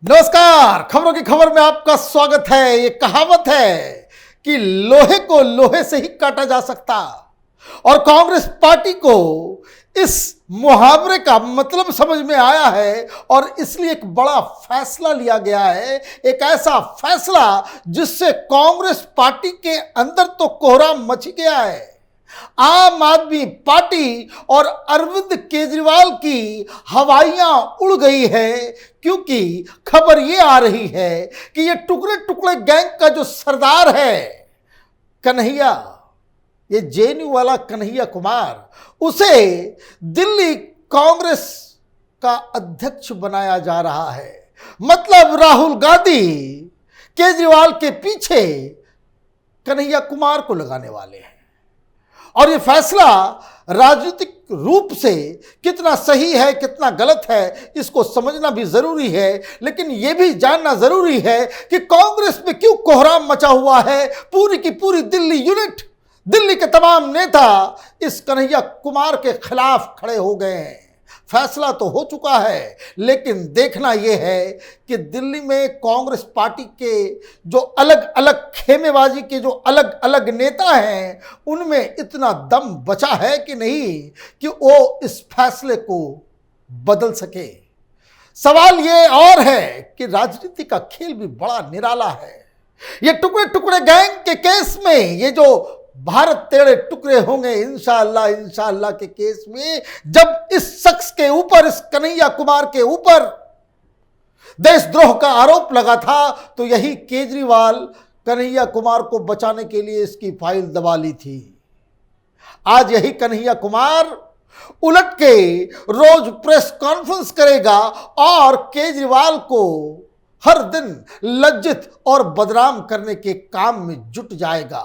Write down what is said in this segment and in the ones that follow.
नमस्कार। खबरों की खबर में आपका स्वागत है। ये कहावत है कि लोहे को लोहे से ही काटा जा सकता, और कांग्रेस पार्टी को इस मुहावरे का मतलब समझ में आया है और इसलिए एक बड़ा फैसला लिया गया है। एक ऐसा फैसला जिससे कांग्रेस पार्टी के अंदर तो कोहराम मच गया है। आम आदमी पार्टी और अरविंद केजरीवाल की हवाइयां उड़ गई है, क्योंकि खबर यह आ रही है कि ये टुकड़े टुकड़े गैंग का जो सरदार है कन्हैया, ये जेएनयू वाला कन्हैया कुमार, उसे दिल्ली कांग्रेस का अध्यक्ष बनाया जा रहा है। मतलब राहुल गांधी केजरीवाल के पीछे कन्हैया कुमार को लगाने वाले हैं। और ये फैसला राजनीतिक रूप से कितना सही है कितना गलत है इसको समझना भी जरूरी है, लेकिन यह भी जानना जरूरी है कि कांग्रेस में क्यों कोहराम मचा हुआ है। पूरी की पूरी दिल्ली यूनिट, दिल्ली के तमाम नेता इस कन्हैया कुमार के खिलाफ खड़े हो गए हैं। फैसला तो हो चुका है, लेकिन देखना यह है कि दिल्ली में कांग्रेस पार्टी के जो अलग अलग खेमेबाजी के जो अलग अलग नेता हैं उनमें इतना दम बचा है कि नहीं कि वो इस फैसले को बदल सके। सवाल ये और है कि राजनीति का खेल भी बड़ा निराला है। ये टुकड़े टुकड़े गैंग के केस में ये जो भारत तेरे टुकड़े होंगे इंशाअल्लाह इंशाअल्लाह के केस में, जब इस शख्स के ऊपर, इस कन्हैया कुमार के ऊपर देशद्रोह का आरोप लगा था, तो यही केजरीवाल कन्हैया कुमार को बचाने के लिए इसकी फाइल दबा ली थी। आज यही कन्हैया कुमार उलट के रोज प्रेस कॉन्फ्रेंस करेगा और केजरीवाल को हर दिन लज्जित और बदनाम करने के काम में जुट जाएगा।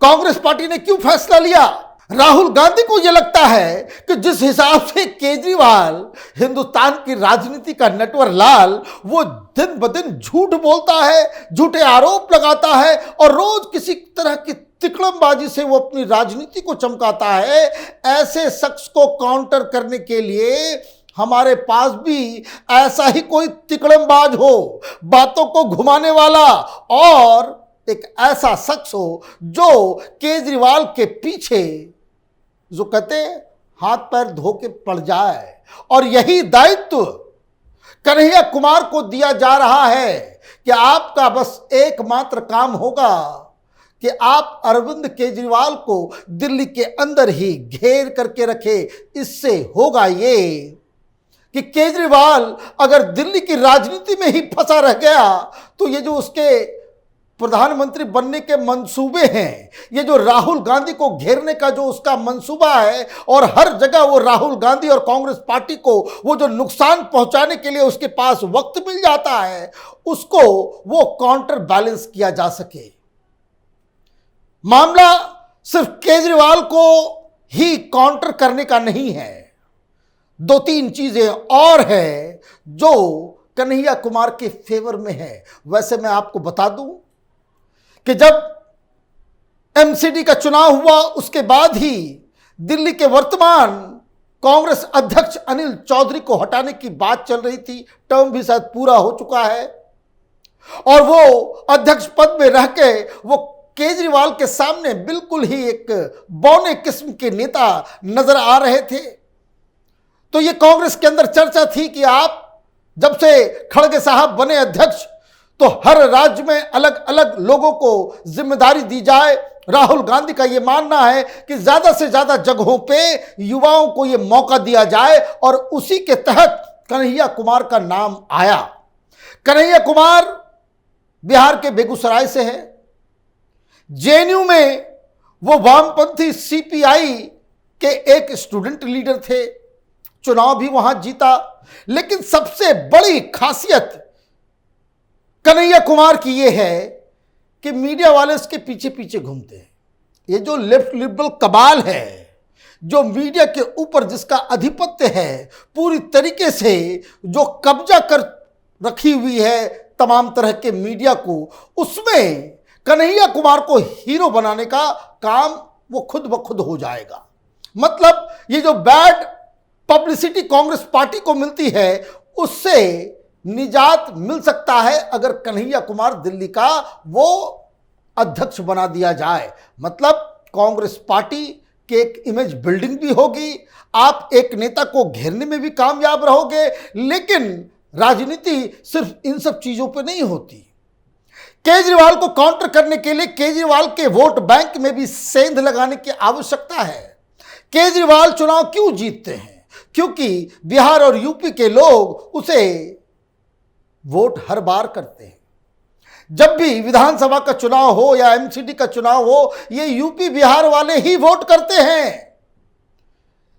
कांग्रेस पार्टी ने क्यों फैसला लिया? राहुल गांधी को यह लगता है कि जिस हिसाब से केजरीवाल हिंदुस्तान की राजनीति का नटवर लाल, वो दिन ब दिन झूठ बोलता है, झूठे आरोप लगाता है और रोज किसी तरह की तिकड़मबाजी से वो अपनी राजनीति को चमकाता है। ऐसे शख्स को काउंटर करने के लिए हमारे पास भी ऐसा ही कोई तिकड़मबाज हो, बातों को घुमाने वाला, और एक ऐसा शख्स हो जो केजरीवाल के पीछे, जो कहते हाथ पैर धो के पड़ जाए। और यही दायित्व कन्हैया कुमार को दिया जा रहा है कि आपका बस एकमात्र काम होगा कि आप अरविंद केजरीवाल को दिल्ली के अंदर ही घेर करके रखे। इससे होगा ये कि केजरीवाल अगर दिल्ली की राजनीति में ही फंसा रह गया तो ये जो उसके प्रधानमंत्री बनने के मंसूबे हैं, ये जो राहुल गांधी को घेरने का जो उसका मंसूबा है, और हर जगह वो राहुल गांधी और कांग्रेस पार्टी को वो जो नुकसान पहुंचाने के लिए उसके पास वक्त मिल जाता है, उसको वो काउंटर बैलेंस किया जा सके। मामला सिर्फ केजरीवाल को ही काउंटर करने का नहीं है, दो तीन चीजें और है जो कन्हैया कुमार के फेवर में है। वैसे मैं आपको बता दूं कि जब एमसीडी का चुनाव हुआ उसके बाद ही दिल्ली के वर्तमान कांग्रेस अध्यक्ष अनिल चौधरी को हटाने की बात चल रही थी। टर्म भी शायद पूरा हो चुका है और वो अध्यक्ष पद में रह के वो केजरीवाल के सामने बिल्कुल ही एक बौने किस्म के नेता नजर आ रहे थे। तो ये कांग्रेस के अंदर चर्चा थी कि आप जब से खड़गे साहब बने अध्यक्ष तो हर राज्य में अलग अलग लोगों को जिम्मेदारी दी जाए। राहुल गांधी का यह मानना है कि ज्यादा से ज्यादा जगहों पे युवाओं को यह मौका दिया जाए, और उसी के तहत कन्हैया कुमार का नाम आया। कन्हैया कुमार बिहार के बेगूसराय से है। जेएनयू में वो वामपंथी सीपीआई के एक स्टूडेंट लीडर थे, चुनाव भी वहां जीता। लेकिन सबसे बड़ी खासियत कन्हैया कुमार की यह है कि मीडिया वाले इसके पीछे पीछे घूमते हैं। ये जो लेफ्ट लिबरल कबाल है, जो मीडिया के ऊपर जिसका आधिपत्य है, पूरी तरीके से जो कब्जा कर रखी हुई है तमाम तरह के मीडिया को, उसमें कन्हैया कुमार को हीरो बनाने का काम वो खुद ब खुद हो जाएगा। मतलब ये जो बैड पब्लिसिटी कांग्रेस पार्टी को मिलती है, उससे निजात मिल सकता है अगर कन्हैया कुमार दिल्ली का वो अध्यक्ष बना दिया जाए। मतलब कांग्रेस पार्टी की एक इमेज बिल्डिंग भी होगी, आप एक नेता को घेरने में भी कामयाब रहोगे। लेकिन राजनीति सिर्फ इन सब चीजों पे नहीं होती। केजरीवाल को काउंटर करने के लिए केजरीवाल के वोट बैंक में भी सेंध लगाने की आवश्यकता है। केजरीवाल चुनाव क्यों जीतते हैं? क्योंकि बिहार और यूपी के लोग उसे वोट हर बार करते हैं। जब भी विधानसभा का चुनाव हो या एमसीडी का चुनाव हो, ये यूपी बिहार वाले ही वोट करते हैं।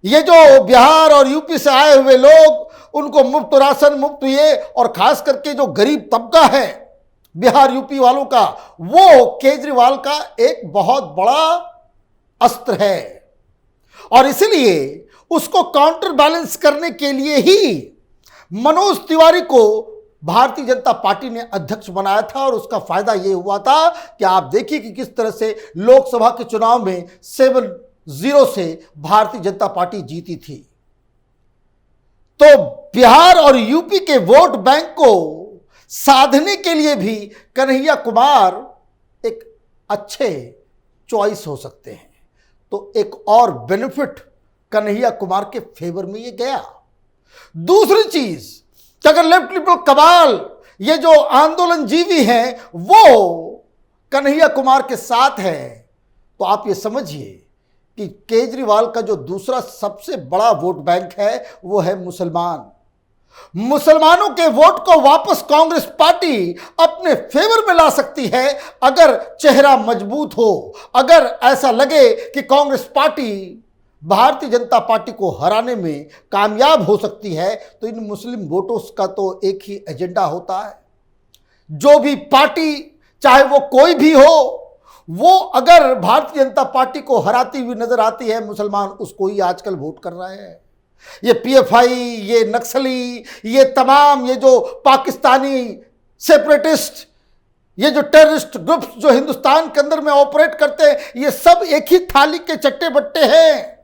ये जो बिहार और यूपी से आए हुए लोग, उनको मुफ्त राशन, मुफ्त ये, और खास करके जो गरीब तबका है बिहार यूपी वालों का, वो केजरीवाल का एक बहुत बड़ा अस्त्र है। और इसलिए उसको काउंटर बैलेंस करने के लिए ही मनोज तिवारी को भारतीय जनता पार्टी ने अध्यक्ष बनाया था। और उसका फायदा यह हुआ था कि आप देखिए कि किस तरह से लोकसभा के चुनाव में 7-0 से भारतीय जनता पार्टी जीती थी। तो बिहार और यूपी के वोट बैंक को साधने के लिए भी कन्हैया कुमार एक अच्छे चॉइस हो सकते हैं। तो एक और बेनिफिट कन्हैया कुमार के फेवर में ये गया। दूसरी चीज, अगर लेफ्ट लिबरल कबाल, ये जो आंदोलनजीवी हैं, वो कन्हैया कुमार के साथ है, तो आप ये समझिए कि केजरीवाल का जो दूसरा सबसे बड़ा वोट बैंक है वो है मुसलमान। मुसलमानों के वोट को वापस कांग्रेस पार्टी अपने फेवर में ला सकती है अगर चेहरा मजबूत हो। अगर ऐसा लगे कि कांग्रेस पार्टी भारतीय जनता पार्टी को हराने में कामयाब हो सकती है, तो इन मुस्लिम वोटों का तो एक ही एजेंडा होता है। जो भी पार्टी, चाहे वो कोई भी हो, वो अगर भारतीय जनता पार्टी को हराती हुई नजर आती है, मुसलमान उसको ही आजकल वोट कर रहे हैं। ये पीएफआई, ये नक्सली, ये तमाम ये जो पाकिस्तानी सेपरेटिस्ट, ये जो टेररिस्ट ग्रुप्स जो हिंदुस्तान के अंदर में ऑपरेट करते हैं, ये सब एक ही थाली के चट्टे बट्टे हैं।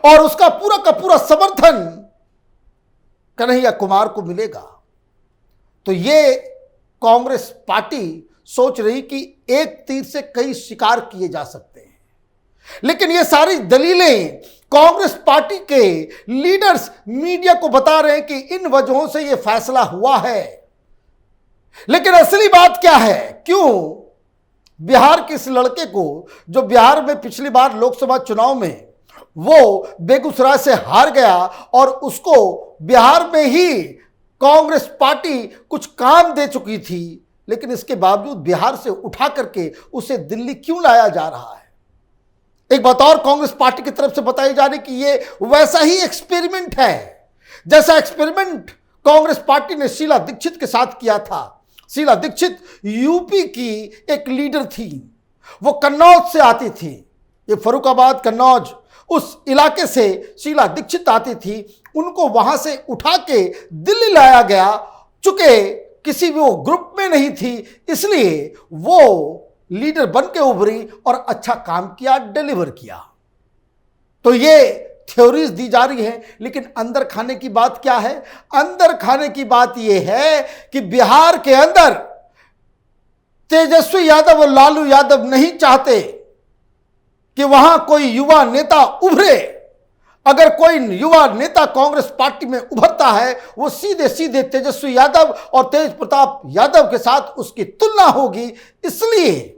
और उसका पूरा का पूरा समर्थन कन्हैया कुमार को मिलेगा। तो ये कांग्रेस पार्टी सोच रही कि एक तीर से कई शिकार किए जा सकते हैं। लेकिन ये सारी दलीलें कांग्रेस पार्टी के लीडर्स मीडिया को बता रहे हैं कि इन वजहों से ये फैसला हुआ है। लेकिन असली बात क्या है? क्यों बिहार के इस लड़के को, जो बिहार में पिछली बार लोकसभा चुनाव में वो बेगूसराय से हार गया और उसको बिहार में ही कांग्रेस पार्टी कुछ काम दे चुकी थी, लेकिन इसके बावजूद बिहार से उठा करके उसे दिल्ली क्यों लाया जा रहा है? एक बात और कांग्रेस पार्टी की तरफ से बताई जा रही कि ये वैसा ही एक्सपेरिमेंट है जैसा एक्सपेरिमेंट कांग्रेस पार्टी ने शीला दीक्षित के साथ किया था। शीला दीक्षित यूपी की एक लीडर थी, वो कन्नौज से आती थी। ये फर्रुखाबाद, कन्नौज, उस इलाके से शीला दीक्षित आती थी। उनको वहां से उठा के दिल्ली लाया गया। चूंकि किसी भी वो ग्रुप में नहीं थी, इसलिए वो लीडर बन के उभरी और अच्छा काम किया, डिलीवर किया। तो ये थ्योरीज दी जा रही है, लेकिन अंदर खाने की बात क्या है? अंदर खाने की बात यह है कि बिहार के अंदर तेजस्वी यादव और लालू यादव नहीं चाहते कि वहां कोई युवा नेता उभरे। अगर कोई युवा नेता कांग्रेस पार्टी में उभरता है, वो सीधे सीधे तेजस्वी यादव और तेज प्रताप यादव के साथ उसकी तुलना होगी। इसलिए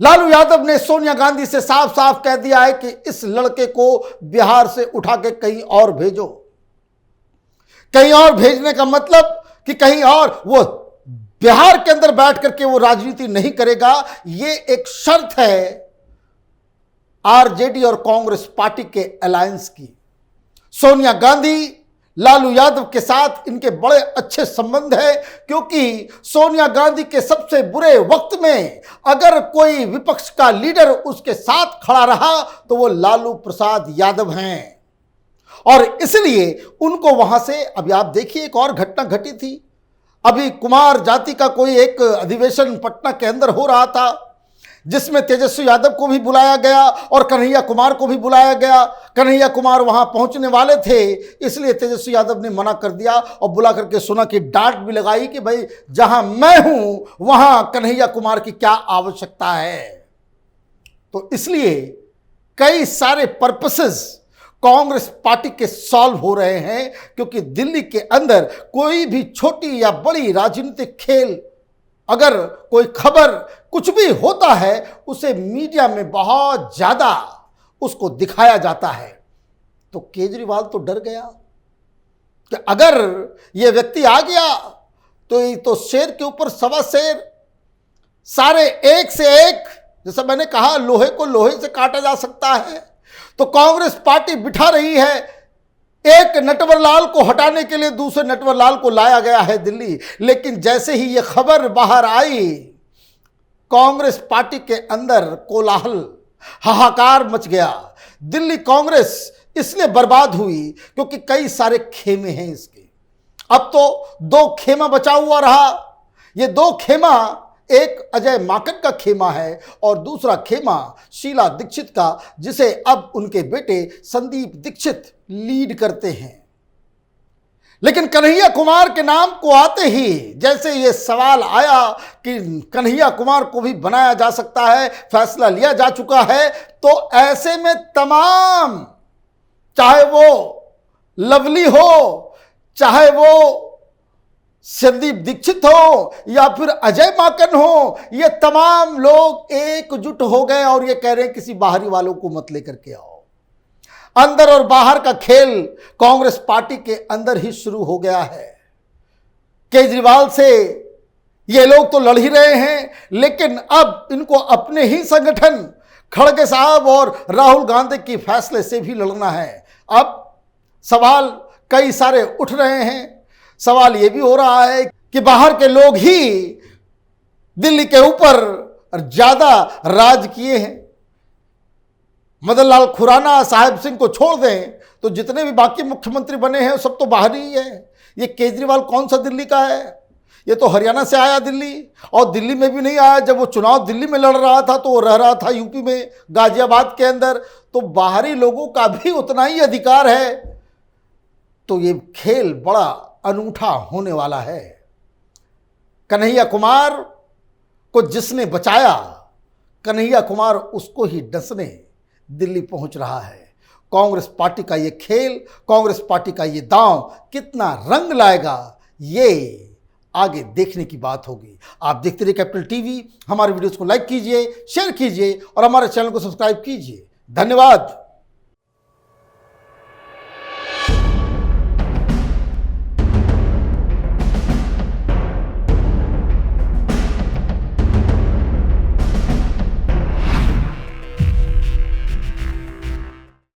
लालू यादव ने सोनिया गांधी से साफ साफ कह दिया है कि इस लड़के को बिहार से उठा के कहीं और भेजो। कहीं और भेजने का मतलब कि कहीं और वो बिहार के अंदर बैठ करके वो राजनीति नहीं करेगा। ये एक शर्त है आरजेडी और कांग्रेस पार्टी के अलायंस की। सोनिया गांधी, लालू यादव के साथ इनके बड़े अच्छे संबंध है, क्योंकि सोनिया गांधी के सबसे बुरे वक्त में अगर कोई विपक्ष का लीडर उसके साथ खड़ा रहा तो वो लालू प्रसाद यादव हैं। और इसलिए उनको वहां से, अभी आप देखिए एक और घटना घटी थी। अभी कुमार जाति का कोई एक अधिवेशन पटना के अंदर हो रहा था, जिसमें तेजस्वी यादव को भी बुलाया गया और कन्हैया कुमार को भी बुलाया गया। कन्हैया कुमार वहां पहुंचने वाले थे, इसलिए तेजस्वी यादव ने मना कर दिया और बुला करके सुना कि डांट भी लगाई कि भाई जहां मैं हूं वहां कन्हैया कुमार की क्या आवश्यकता है। तो इसलिए कई सारे पर्पसेस कांग्रेस पार्टी के सॉल्व हो रहे हैं, क्योंकि दिल्ली के अंदर कोई भी छोटी या बड़ी राजनीतिक खेल, अगर कोई खबर कुछ भी होता है उसे मीडिया में बहुत ज्यादा उसको दिखाया जाता है। तो केजरीवाल तो डर गया कि अगर यह व्यक्ति आ गया तो ये तो शेर के ऊपर सवा शेर, सारे एक से एक, जैसा मैंने कहा लोहे को लोहे से काटा जा सकता है। तो कांग्रेस पार्टी बिठा रही है, एक नटवरलाल को हटाने के लिए दूसरे नटवरलाल को लाया गया है दिल्ली। लेकिन जैसे ही यह खबर बाहर आई, कांग्रेस पार्टी के अंदर कोलाहल, हाहाकार मच गया। दिल्ली कांग्रेस इसलिए बर्बाद हुई क्योंकि कई सारे खेमे हैं इसके। अब तो दो खेमा बचा हुआ रहा। ये दो खेमा, एक अजय माकन का खेमा है और दूसरा खेमा शीला दीक्षित का, जिसे अब उनके बेटे संदीप दीक्षित लीड करते हैं। लेकिन कन्हैया कुमार के नाम को आते ही जैसे ये सवाल आया कि कन्हैया कुमार को भी बनाया जा सकता है, फैसला लिया जा चुका है, तो ऐसे में तमाम, चाहे वो लवली हो, चाहे वो संदीप दीक्षित हो या फिर अजय माकन हो, ये तमाम लोग एकजुट हो गए और ये कह रहे हैं किसी बाहरी वालों को मत लेकर के आओ। अंदर और बाहर का खेल कांग्रेस पार्टी के अंदर ही शुरू हो गया है। केजरीवाल से ये लोग तो लड़ ही रहे हैं, लेकिन अब इनको अपने ही संगठन खड़गे साहब और राहुल गांधी की फैसले से भी लड़ना है। अब सवाल कई सारे उठ रहे हैं। सवाल यह भी हो रहा है कि बाहर के लोग ही दिल्ली के ऊपर ज्यादा राज किए हैं। मदन लाल खुराना, साहिब सिंह को छोड़ दें तो जितने भी बाकी मुख्यमंत्री बने हैं सब तो बाहर ही है। ये केजरीवाल कौन सा दिल्ली का है? ये तो हरियाणा से आया दिल्ली, और दिल्ली में भी नहीं आया। जब वो चुनाव दिल्ली में लड़ रहा था तो वो रह रहा था यूपी में, गाजियाबाद के अंदर। तो बाहरी लोगों का भी उतना ही अधिकार है। तो ये खेल बड़ा अनूठा होने वाला है। कन्हैया कुमार को जिसने बचाया, कन्हैया कुमार उसको ही डसने दिल्ली पहुंच रहा है। कांग्रेस पार्टी का ये खेल, कांग्रेस पार्टी का ये दांव कितना रंग लाएगा, ये आगे देखने की बात होगी। आप देखते रहिए कैपिटल टीवी। हमारे वीडियोस को लाइक कीजिए, शेयर कीजिए और हमारे चैनल को सब्सक्राइब कीजिए। धन्यवाद।